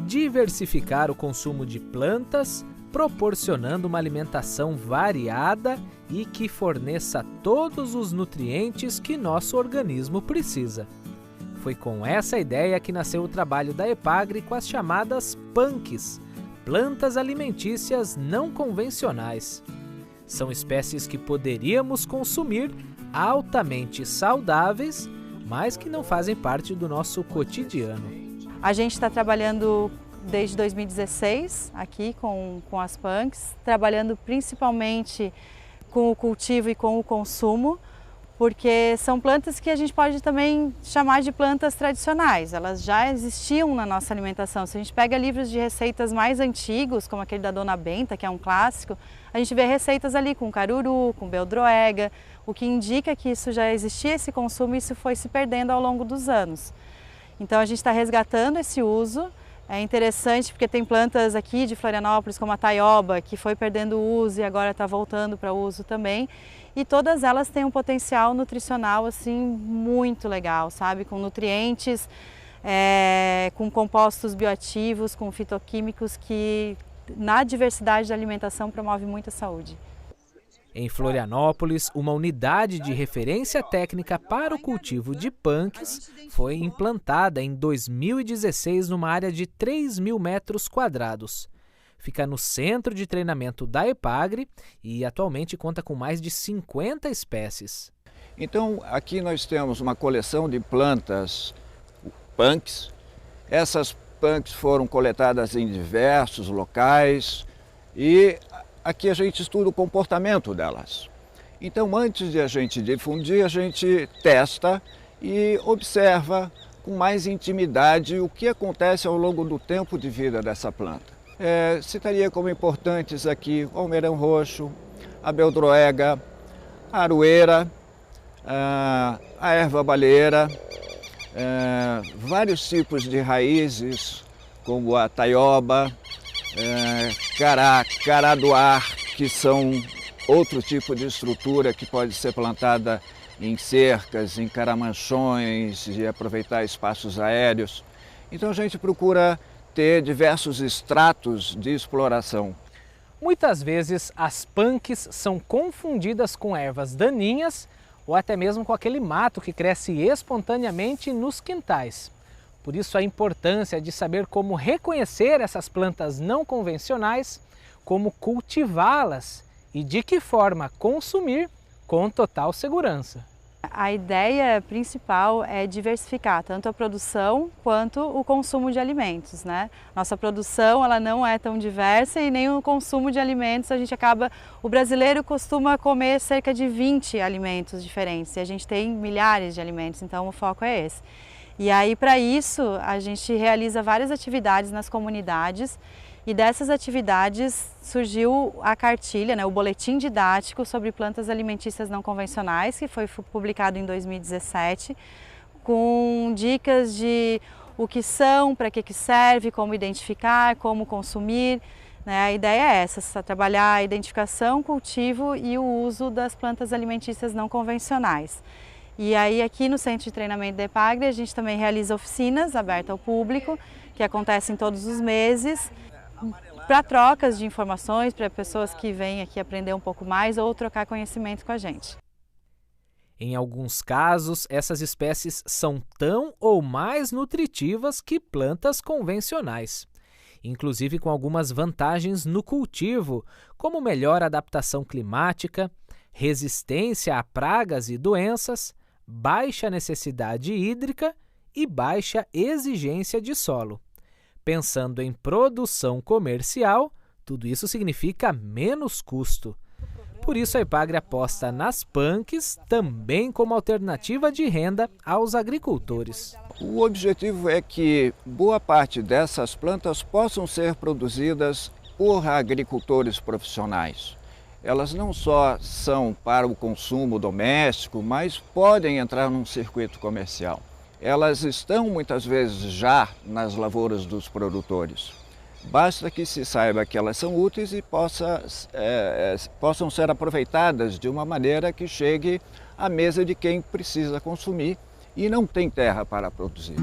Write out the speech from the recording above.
diversificar o consumo de plantas, proporcionando uma alimentação variada e que forneça todos os nutrientes que nosso organismo precisa. Foi com essa ideia que nasceu o trabalho da EPAGRE com as chamadas PANCs, plantas alimentícias não convencionais. São espécies que poderíamos consumir altamente saudáveis, mas que não fazem parte do nosso cotidiano. A gente está trabalhando desde 2016 aqui com as PANCs, trabalhando principalmente com o cultivo e com o consumo, porque são plantas que a gente pode também chamar de plantas tradicionais. Elas já existiam na nossa alimentação. Se a gente pega livros de receitas mais antigos, como aquele da Dona Benta, que é um clássico, a gente vê receitas ali com caruru, com beldroega, o que indica que isso já existia, esse consumo, e isso foi se perdendo ao longo dos anos. Então a gente está resgatando esse uso. É interessante porque tem plantas aqui de Florianópolis, como a taioba, que foi perdendo o uso e agora está voltando para o uso também. E todas elas têm um potencial nutricional assim muito legal, sabe? Com nutrientes, com compostos bioativos, com fitoquímicos que na diversidade da alimentação promove muita saúde. Em Florianópolis, uma unidade de referência técnica para o cultivo de PANCs foi implantada em 2016 numa área de 3.000 metros quadrados. Fica no centro de treinamento da EPAGRE e atualmente conta com mais de 50 espécies. Então, aqui nós temos uma coleção de plantas PANCs. Essas PANCs foram coletadas em diversos locais e aqui a gente estuda o comportamento delas. Então, antes de a gente difundir, a gente testa e observa com mais intimidade o que acontece ao longo do tempo de vida dessa planta. Citaria como importantes aqui o almeirão roxo, a beldroega, a aroeira, a erva baleira, vários tipos de raízes, como a taioba, caradoar, que são outro tipo de estrutura que pode ser plantada em cercas, em caramanchões e aproveitar espaços aéreos. Então a gente procura ter diversos estratos de exploração. Muitas vezes as PANCs são confundidas com ervas daninhas ou até mesmo com aquele mato que cresce espontaneamente nos quintais. Por isso a importância de saber como reconhecer essas plantas não convencionais, como cultivá-las e de que forma consumir com total segurança. A ideia principal é diversificar tanto a produção quanto o consumo de alimentos, né? Nossa produção ela não é tão diversa e nem o consumo de alimentos o brasileiro costuma comer cerca de 20 alimentos diferentes e a gente tem milhares de alimentos, então o foco é esse. E aí para isso a gente realiza várias atividades nas comunidades e dessas atividades surgiu a cartilha, né, o boletim didático sobre plantas alimentícias não convencionais, que foi publicado em 2017, com dicas de o que são, para que serve, como identificar, como consumir. Né? A ideia é essa, trabalhar a identificação, cultivo e o uso das plantas alimentícias não convencionais. E aí aqui no Centro de Treinamento da EPAGRE a gente também realiza oficinas abertas ao público, que acontecem todos os meses, para trocas de informações, para pessoas que vêm aqui aprender um pouco mais ou trocar conhecimento com a gente. Em alguns casos, essas espécies são tão ou mais nutritivas que plantas convencionais, inclusive com algumas vantagens no cultivo, como melhor adaptação climática, resistência a pragas e doenças, baixa necessidade hídrica e baixa exigência de solo. Pensando em produção comercial, tudo isso significa menos custo. Por isso a EPAGRE aposta nas PANCs também como alternativa de renda aos agricultores. O objetivo é que boa parte dessas plantas possam ser produzidas por agricultores profissionais. Elas não só são para o consumo doméstico, mas podem entrar num circuito comercial. Elas estão muitas vezes já nas lavouras dos produtores. Basta que se saiba que elas são úteis e possam ser aproveitadas de uma maneira que chegue à mesa de quem precisa consumir e não tem terra para produzir.